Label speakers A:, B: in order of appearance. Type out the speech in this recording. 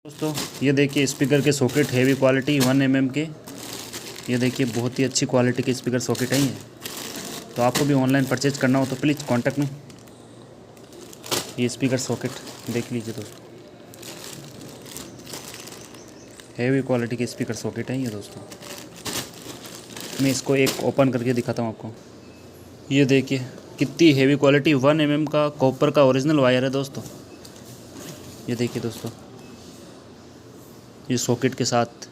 A: दोस्तों ये देखिए स्पीकर के सॉकेट हैवी क्वालिटी 1 mm के। ये देखिए बहुत ही अच्छी क्वालिटी के स्पीकर सॉकेट है ये। तो आपको भी ऑनलाइन परचेज करना हो तो प्लीज़ कांटेक्ट में। ये स्पीकर सॉकेट देख लीजिए दोस्तों, हैवी क्वालिटी के स्पीकर सॉकेट है ये दोस्तों। मैं इसको एक ओपन करके दिखाता हूँ आपको। ये देखिए कितनी हैवी क्वालिटी 1 mm का कॉपर का ओरिजिनल वायर है दोस्तों। ये देखिए दोस्तों, ये सॉकेट के साथ